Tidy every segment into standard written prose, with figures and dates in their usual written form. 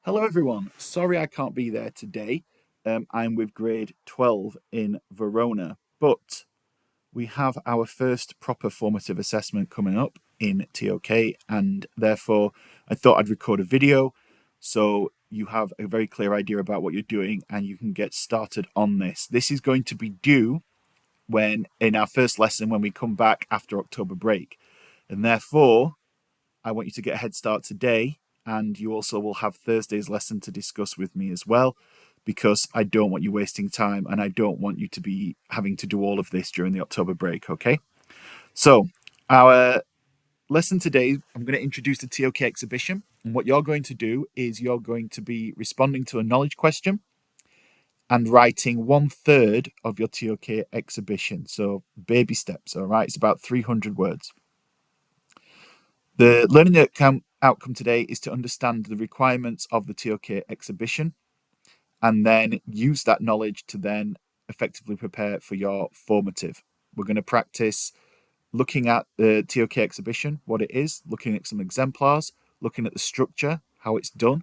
Hello, everyone. Sorry I can't be there today. I'm with grade 12 in Verona, but we have our first proper formative assessment coming up in TOK, and therefore I thought I'd record a video so you have a very clear idea about what you're doing and you can get started on this. This is going to be due when in our first lesson when we come back after October break, and therefore I want you to get a head start today, and you also will have Thursday's lesson to discuss with me as well, because I don't want you wasting time and I don't want you to be having to do all of this during the October break, okay? So, our lesson today, I'm going to introduce the TOK exhibition, and what you're going to do is you're going to be responding to a knowledge question and writing 1/3 of your TOK exhibition. So, baby steps, all right? It's about 300 words. The learning outcome today is to understand the requirements of the TOK exhibition and then use that knowledge to then effectively prepare for your formative. We're going to practice looking at the TOK exhibition, what it is, looking at some exemplars, looking at the structure, how it's done,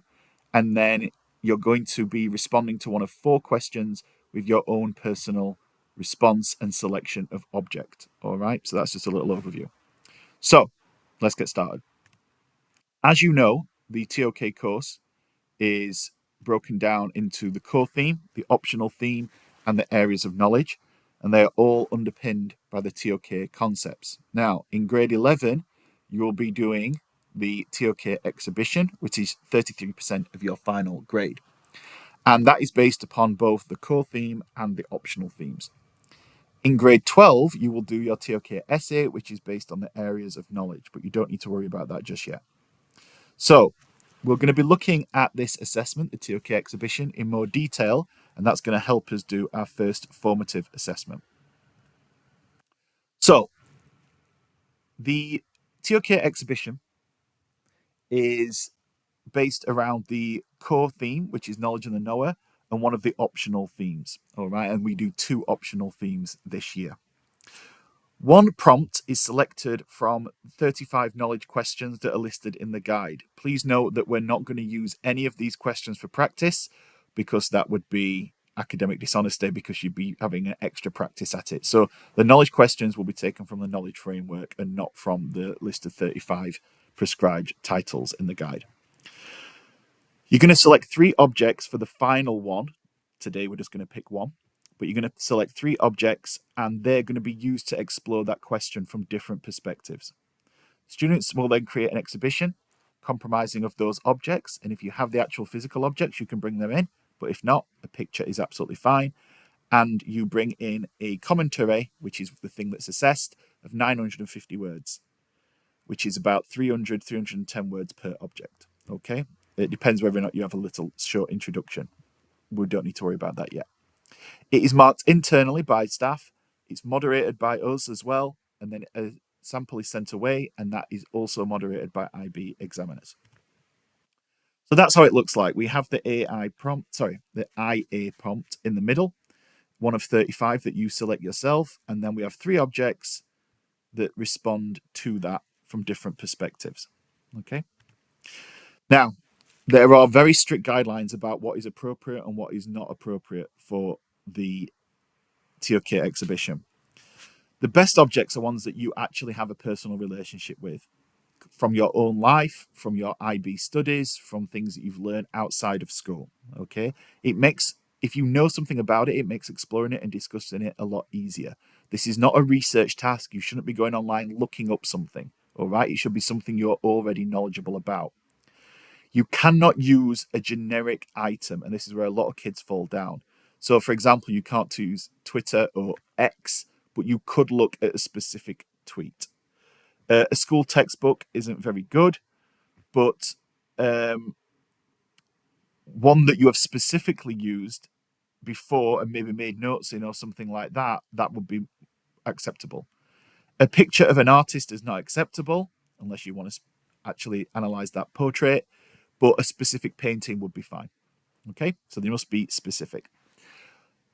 and then you're going to be responding to one of 4 questions with your own personal response and selection of object. All right, so that's just a little overview. So let's get started. As you know, the TOK course is broken down into the core theme, the optional theme, and the areas of knowledge, and they are all underpinned by the TOK concepts. Now, in grade 11, you will be doing the TOK exhibition, which is 33% of your final grade. And that is based upon both the core theme and the optional themes. In grade 12, you will do your TOK essay, which is based on the areas of knowledge, but you don't need to worry about that just yet. So, we're going to be looking at this assessment, the TOK exhibition, in more detail, and that's going to help us do our first formative assessment. So, the TOK exhibition is based around the core theme, which is knowledge and the knower, and one of the optional themes. All right, and we do 2 optional themes this year. One prompt is selected from 35 knowledge questions that are listed in the guide. Please note that we're not going to use any of these questions for practice because that would be academic dishonesty because you'd be having an extra practice at it. So the knowledge questions will be taken from the knowledge framework and not from the list of 35 prescribed titles in the guide. You're going to select 3 objects for the final one. Today we're just going to pick one. But you're going to select 3 objects and they're going to be used to explore that question from different perspectives. Students will then create an exhibition comprising of those objects, and if you have the actual physical objects, you can bring them in, but if not, a picture is absolutely fine. And you bring in a commentary, which is the thing that's assessed, of 950 words, which is about 310 words per object. Okay? It depends whether or not you have a little short introduction. We don't need to worry about that yet. It is marked internally by staff. It's moderated by us as well. And then a sample is sent away, and that is also moderated by IB examiners. So that's how it looks like. We have the AI prompt, the IA prompt in the middle, one of 35 that you select yourself. And then we have 3 objects that respond to that from different perspectives. Okay. Now, there are very strict guidelines about what is appropriate and what is not appropriate for the TOK exhibition. The best objects are ones that you actually have a personal relationship with, from your own life, from your IB studies, from things that you've learned outside of school. Okay, it makes, if you know something about it, it makes exploring it and discussing it a lot easier. This is not a research task. You shouldn't be going online looking up something. All right, it should be something you're already knowledgeable about. You cannot use a generic item, and this is where a lot of kids fall down. So, for example, you can't use Twitter or X, but you could look at a specific tweet. A school textbook isn't very good, but one that you have specifically used before and maybe made notes in or something like that, that would be acceptable. A picture of an artist is not acceptable unless you want to actually analyze that portrait, but a specific painting would be fine. Okay, so they must be specific.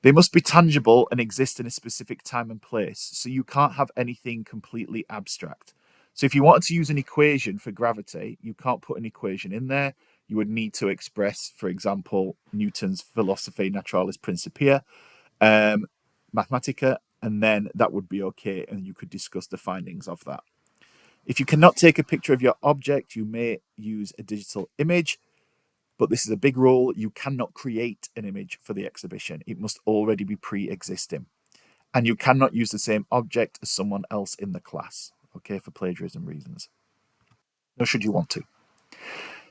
They must be tangible and exist in a specific time and place. So you can't have anything completely abstract. So if you wanted to use an equation for gravity, you can't put an equation in there. you would need to express, for example, Newton's Philosophiae Naturalis Principia, Mathematica, and then that would be okay, and you could discuss the findings of that. If you cannot take a picture of your object, you may use a digital image, but this is a big rule. You cannot create an image for the exhibition. It must already be pre-existing. And you cannot use the same object as someone else in the class, okay, for plagiarism reasons. Nor should you want to.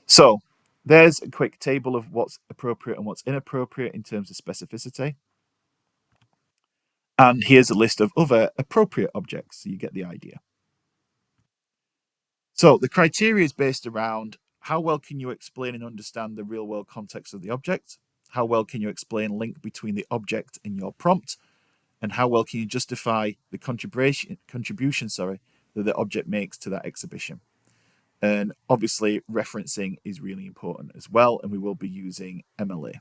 So there's a quick table of what's appropriate and what's inappropriate in terms of specificity. And here's a list of other appropriate objects, so you get the idea. So the criteria is based around how well can you explain and understand the real world context of the object? How well can you explain link between the object and your prompt? And how well can you justify the contribution that the object makes to that exhibition? And obviously referencing is really important as well, and we will be using MLA.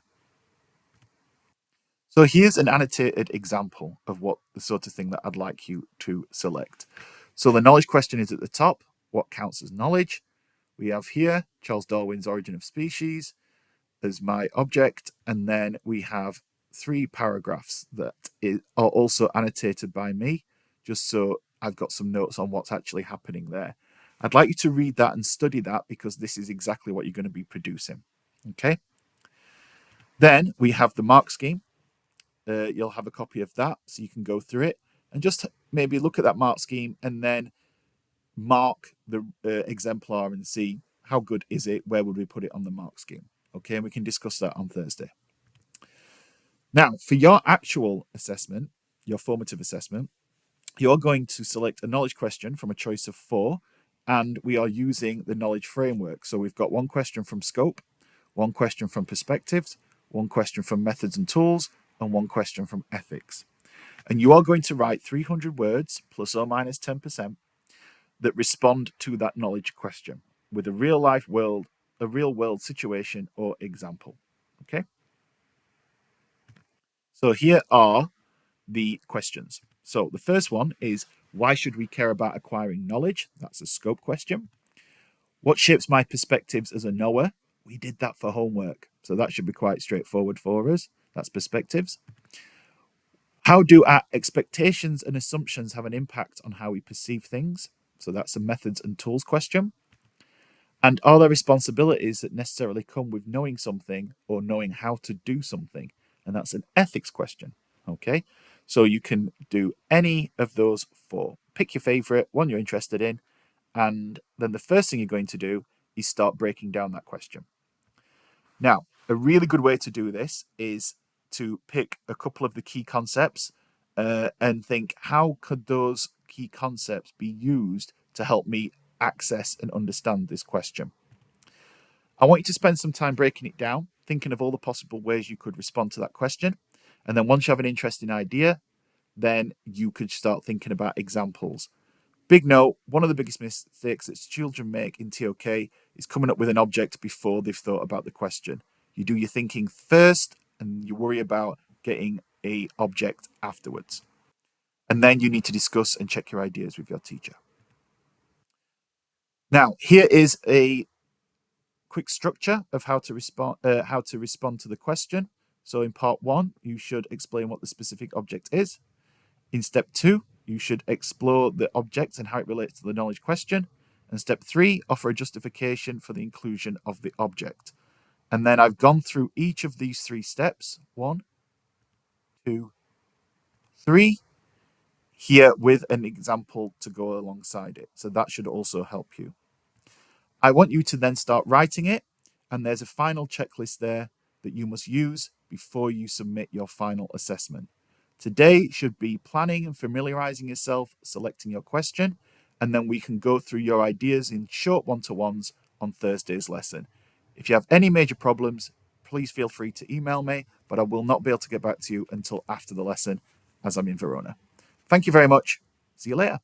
So here's an annotated example of what the sort of thing that I'd like you to select. So the knowledge question is at the top. What counts as knowledge? We have here Charles Darwin's Origin of Species as my object, and then we have 3 paragraphs that are also annotated by me, just so I've got some notes on what's actually happening there. I'd like you to read that and study that, because this is exactly what you're going to be producing. Okay. Then we have the mark scheme. You'll have a copy of that, so you can go through it and just maybe look at that mark scheme and then mark the exemplar and see how good is it, where would we put it on the mark scheme. Okay, and we can discuss that on Thursday. Now, for your actual assessment, your formative assessment, you're going to select a knowledge question from a choice of 4, and we are using the knowledge framework. So we've got 1 question from scope, 1 question from perspectives, 1 question from methods and tools, and 1 question from ethics. And you are going to write 300 words, plus or minus 10%, that respond to that knowledge question with a real world situation or example. Okay. So here are the questions. So the first one is, why should we care about acquiring knowledge? That's a scope question. What shapes my perspectives as a knower? We did that for homework, so that should be quite straightforward for us. That's perspectives. How do our expectations and assumptions have an impact on how we perceive things? So that's a methods and tools question. And are there responsibilities that necessarily come with knowing something or knowing how to do something? And that's an ethics question. Okay, so you can do any of those 4. Pick your favorite, one you're interested in, and then the first thing you're going to do is start breaking down that question. Now, a really good way to do this is to pick a couple of the key concepts and think, how could those key concepts be used to help me access and understand this question? I want you to spend some time breaking it down, thinking of all the possible ways you could respond to that question. And then once you have an interesting idea, then you could start thinking about examples. Big note, one of the biggest mistakes that children make in TOK is coming up with an object before they've thought about the question. You do your thinking first and you worry about getting an object afterwards. And then you need to discuss and check your ideas with your teacher. Now, here is a quick structure of how to respond to the question. So in part 1, you should explain what the specific object is. In step 2, you should explore the object and how it relates to the knowledge question. And step 3, offer a justification for the inclusion of the object. And then I've gone through each of these 3 steps, 1, 2, 3, here with an example to go alongside it. So that should also help you. I want you to then start writing it, and there's a final checklist there that you must use before you submit your final assessment. Today should be planning and familiarizing yourself, selecting your question, and then we can go through your ideas in short one-to-ones on Thursday's lesson. If you have any major problems, please feel free to email me, but I will not be able to get back to you until after the lesson as I'm in Verona. Thank you very much. See you later.